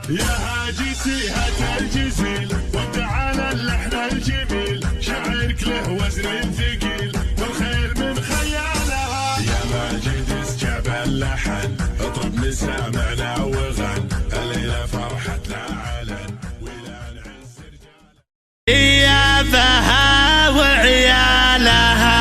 يا هاجسي هات الجزيل وابدع على اللحن الجميل، شعرك له وزن ثقيل والخير من خيالها. يا ماجد اسجب اللحن اطرب مسامعنا وغن، الليلة فرحتنا علن ولا نعز رجال. يا بها وعيالها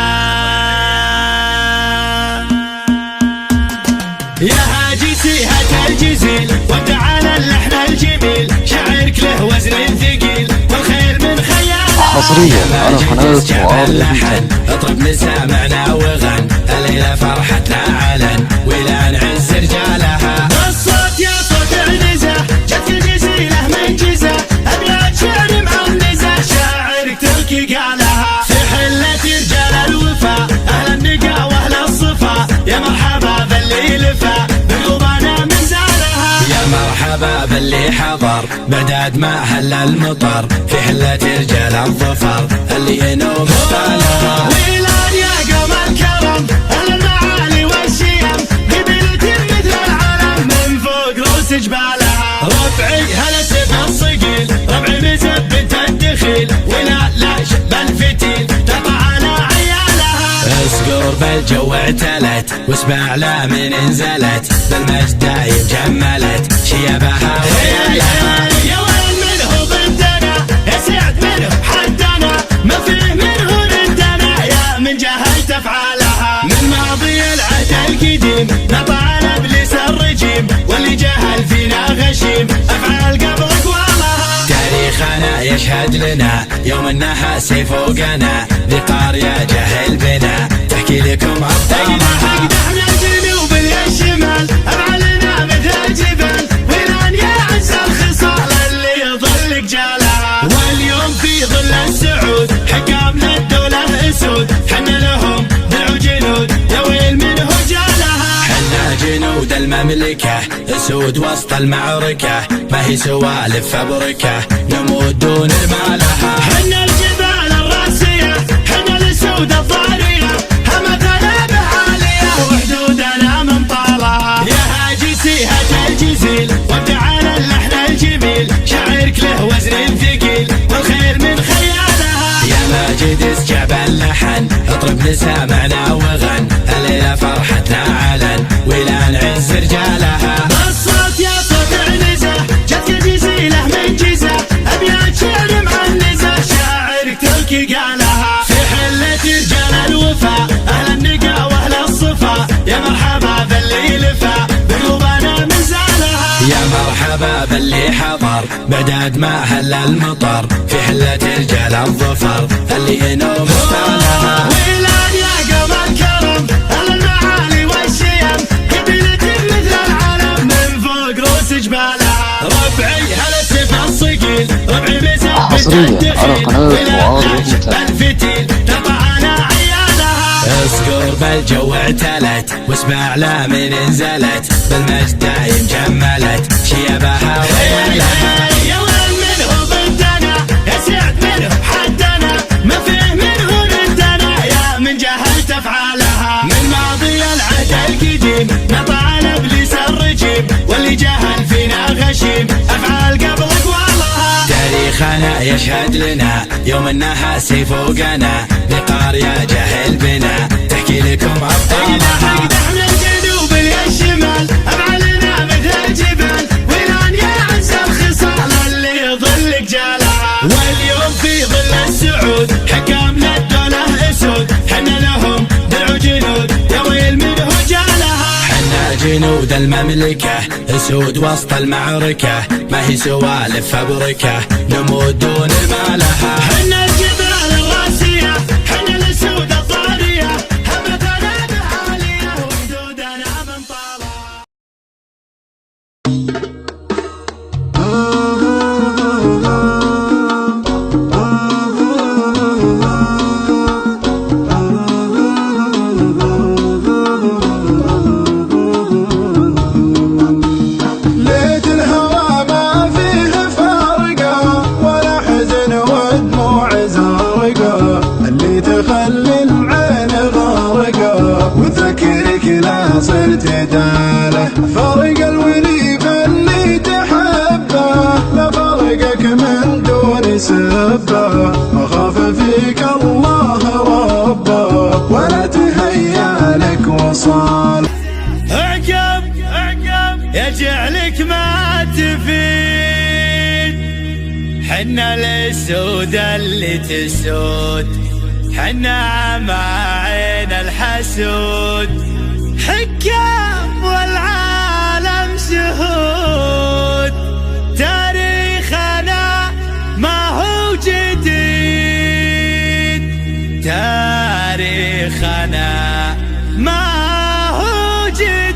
يا هاجسي هات الجزيل وابدع على اللحن الجميل، شعرك له وزن ثقيل والخير من خيالها. حصريا على قناة معارض اطرب مسامعنا وغن، الليلة فرحتنا علن ولا نعز رجالها. الصوت يا صوت النزه جت الجزيلة من جزة، ابيات شعر معنزة شاعرك تركي قالها. في حلة رجال الوفا اهل النقا واهل الصفا، يا مرحبا باللي لفا بقلوبنا من زالها. يا مرحبا باللي حضر بعداد ما هل المطر، في حلة رجال الظفر اللي ينوب ستالها. ويلان يا قوم الكرم اهل المعالي والشيم، قبيلة مثل العلم من فوق روس جبالها. ربعي هلا سيف الصقيل ربعي مزبت الدخيل، ولا لا شب الفتيل تقع على عيالها. اسقر بالجو اعتلت واسمع لا من انزلت، بالمجد دايم جملت شيبها وعيالها. يا وين منه ضدنا يا سعد منه حدنا، ما فيه منه ردنا يا من جهلت افعالها. من ماضي العهد القديم نطع ابليس الرجيم، واللي جهل فينا غشيم افعال قبل اقوالها. تاريخنا يشهد لنا يوم انها سيف فوقنا، ذي قارية جهل بنا تحكي لكم ابطالها. احنا الجنوب الشمال افعالنا مثل الجبال، ويران يا عز الخصال اللي يظل جالها. واليوم في ظل السعود حكام للدولة اسود، حنا لهم درع جنود يا ويل منه جالها. حنا جنود المملكة اسود وسط المعركة، ما هي سوالف فبركة نموت دون مالها. حنا الجبال الراسية حنا الاسود الضارية، همتنا بعالية وحدودنا من طالها. يا هاجسي هات الجزيل وابدع على اللحن الجميل، شعرك له وزن ثقيل والخير من خيالها. يا ماجد اسجب اللحن اطرب مسامعنا وغن، الليلة فرحتنا علن ولا نعز رجالها. الصوت يا صوت عنزة جت الجزيلة من جزة، ابيات شعر معنزة شاعرك تركي قالها. في حلة رجال الوفا اهل النقا واهل الصفا، يا مرحبا باللي لفا بقلوبنا من زالها. يا مرحبا باللي حضر بعداد ما هل المطر، في حلة رجال الظفر اللي ينوب ستالها. ويلان يا قوم الكرم اهل المعالي والشيم، قبيلة مثل العلم من فوق روس جبالها. ربعي هلا سيف الصقيل ربعي مزبت حصريا على قناة معارض الفتيل تقع على عيالها. اسقر بالجو اعتلت واسمع لا من انزلت، بالمجد دايم جملت شيبها وعيالها. يا وين منه ضدنا يا سعد منه حدنا، ما فيه منه ردنا يا من جهلت افعالها. من ماضي العهد القديم نطع ابليس الرجيم، واللي جهل فينا غشيم افعال قبل اقوالها. تاريخنا يشهد لنا يوم انها سيف فوقنا، ذي قارية جهل بنا تحكي لكم ابطالها. احنا الجنوب الشمال افعالنا مثل الجبال، ويران يا عز الخصال اللي يظل جالها. واليوم في ظل السعود حكام للدولة اسود، حنا لهم درع جنود يا ويل منه جالها. حنا جنود المملكة اسود وسط المعركة، ما هي سوالف فبركة نموت دون مالها. حنا الجبال الراسية حنا الاسود الضارية، همتنا بعالية وحدودنا من طالها. ليت الهوى ما فيه فارقة ولا حزن ودموع زارقة، اللي تخلي العين غارقة وتذكرك لا صرت داله. فرق الولي يرجع لك ما تفيد. حنا الاسود اللي تسود، حنا عماعين الحسود، حكام والعالم شهود. تاريخنا ما هو جديد، تاريخنا ما هو جديد.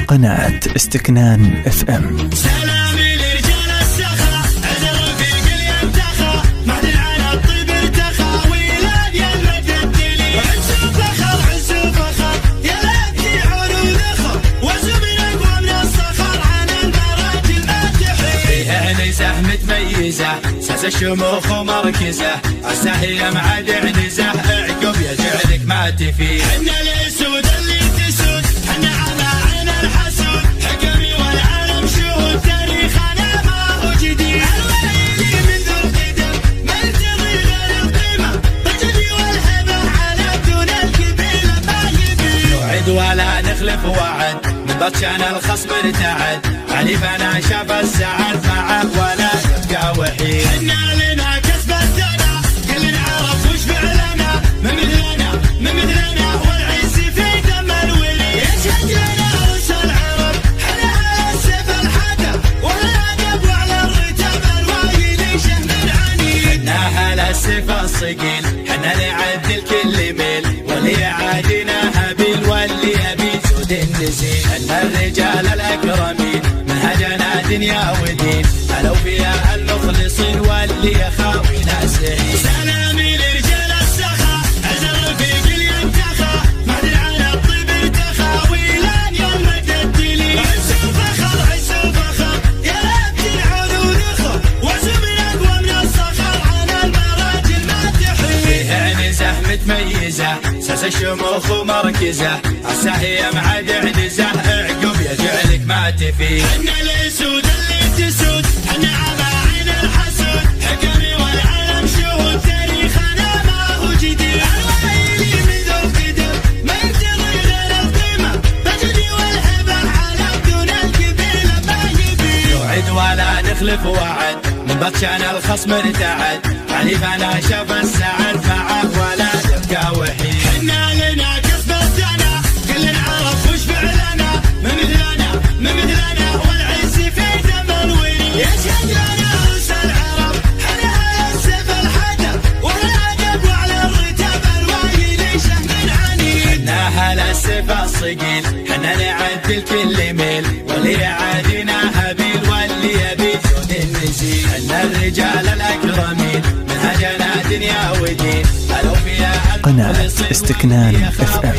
قناة استكنان FM. سلامي لرجال السخا، عذر في قل ينتخى، معدن على الطيب ارتخى، ويلاد يمد الدليل. عز وفخر عز وفخر، يا ليتي عروض اخر، وزمن اقوى من الصخر، عن المراجل ما تحيل. فيها نزه متميزه، ساس الشموخ ومركزه، عساهي معاد عنزه، اعقب يجعلك ما تفيد. حنا الاسود اللي تسود، حنا عماعين الحسود، حكمي والعالم شهود. تاريخنا ما هو جديد، الويلي من ذو القدم، ما يرتضي غير القيمه، بالجدي والهبه على دون القبيله ما يبي. نوعد ولا نخلف وعد، من بطشان الخصم ارتعد، عليفنا شاف السعد معه ولا يبقى وحيد. حنا لنا كسب الثنا، كل عرف وش فعلنا، من مثلنا من مثلنا، والعز في دم الولي. يشهد لنا رؤوس العرب، حنا السيف الحدب، والادب وعلى الرتب الوايلي شهم العنيد. حنا على السيف الصقيل، حنا نعدل كل ميل، واللي يعادينا هابيل واللي يبي جود النزيل. حنا الرجال الاكرمين، منهجنا دنيا ودين، الاوفياء المخلصين واللي يخاوي ناسين. سلامي لرجال السخا، عزر في قل ينتخى، معدن على الطيب ارتخى، ويلان يمد الدليل. عز وفخر عز وفخر، يا ليتي عروض اخر، وزمن اقوى من الصخر، عن المراجل ما تحيل. فيها نزه متميزه، ساس الشموخ ومركزه، عساهي معاد عنزه، اعقب يجعلك ما تفيد. حنا الاسود اللي تسود، حنا عماعين الحسود، حكمي والعالم شهود. تاريخنا ما هو جديد، الويلي من ذو القدم، ما يرتضي غير القيمه، بالجدي والهبه على دون القبيله ما يبي. نوعد ولا نخلف وعد، من بطشان الخصم ارتعد، عليفنا شاف السعد معه ولا يبقى وحيد. حنا لنا كسب الثنا، كل عرف وش فعلنا، من مثلنا من مثلنا، والعز في دم الولي. يشهد لنا رؤوس العرب، حنا السيف الحدب، والادب وعلى الرتب الوايلي شهم العنيد. حنا على السيف الصقيل، حنا نعدل كل ميل، واللي يعادينا هابيل واللي يبي جود النزيل. حنا الرجال الاكرمين، منهجنا دنيا ودين، الاوفياء قناة استكنان FM.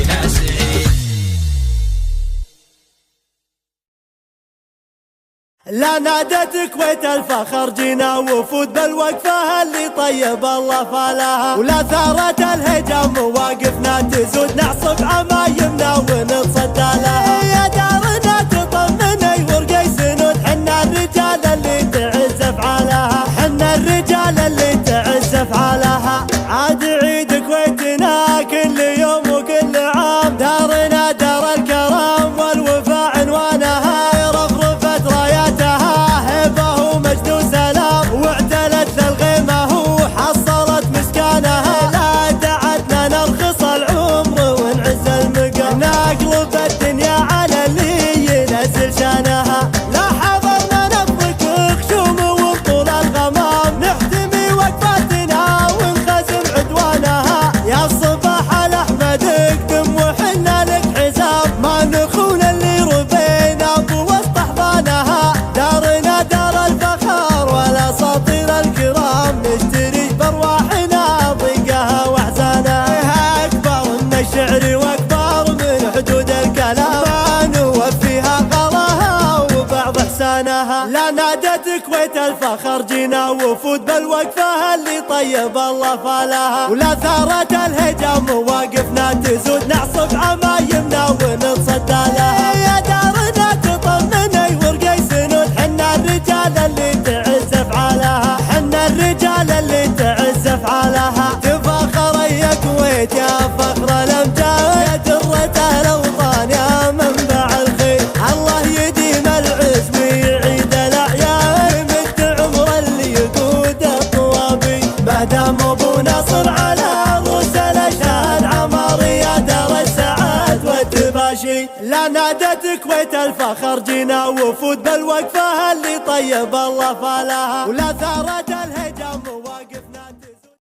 لا نادت كويت الفخر، جينا وفود بالوقفة اللي طيب الله فالها، ولا ثارت الهجم مواقفنا تزود، نعصب عمايمنا ونتصدى لها. يا دارنا تطمني ورقي سنود، حنا الرجال اللي تعز افعالها، حنا الرجال اللي تعز افعالها. عاد عيد كويتنا كل يوم وكل عام، دارنا دار الكرام والوفاء عنوانها، رفرفت راياتها هبه ومجد وسلام، واعتلت للغيمه وحصلت مسكانها. لا تعدنا نرخص العمر ونعز المقام، نقلب الدنيا على اللي ينزل شانها. لا حضرنا نفرك خشوم وبطول الغمام، نحتمي وقفاتنا ونخزم عدوانها. يا الصباح الاحمد اقدم وحنا لك حساب، ما نخون اللي ربينا بوسط احضانها. دارنا دار الفخر والاساطير الكرام، نشتري بارواحنا ضيقها واحزانها. اكبر من الشعر واكبر من حدود الكلام، ما نوفيها غلاها وبعض احسانها. لا نادت كويت الفخر، جينا وفود بالوقفه اللي طيب الله فالها، ولا ثارت الهجم مواقفنا تزود، نعصب عمايمنا ونتصدى لها. يا دارنا تطمني ورقي سنود، حنا الرجال اللي تعز افعالها، حنا الرجال اللي تعز افعالها. تفاخر يا كويت يا فخر الامجاد، يا درة الاوطان الماشي. لا نادت كويت الفخر جينا وفود بالوقفة اللي طيب الله فلاها، ولا ثارت الهجا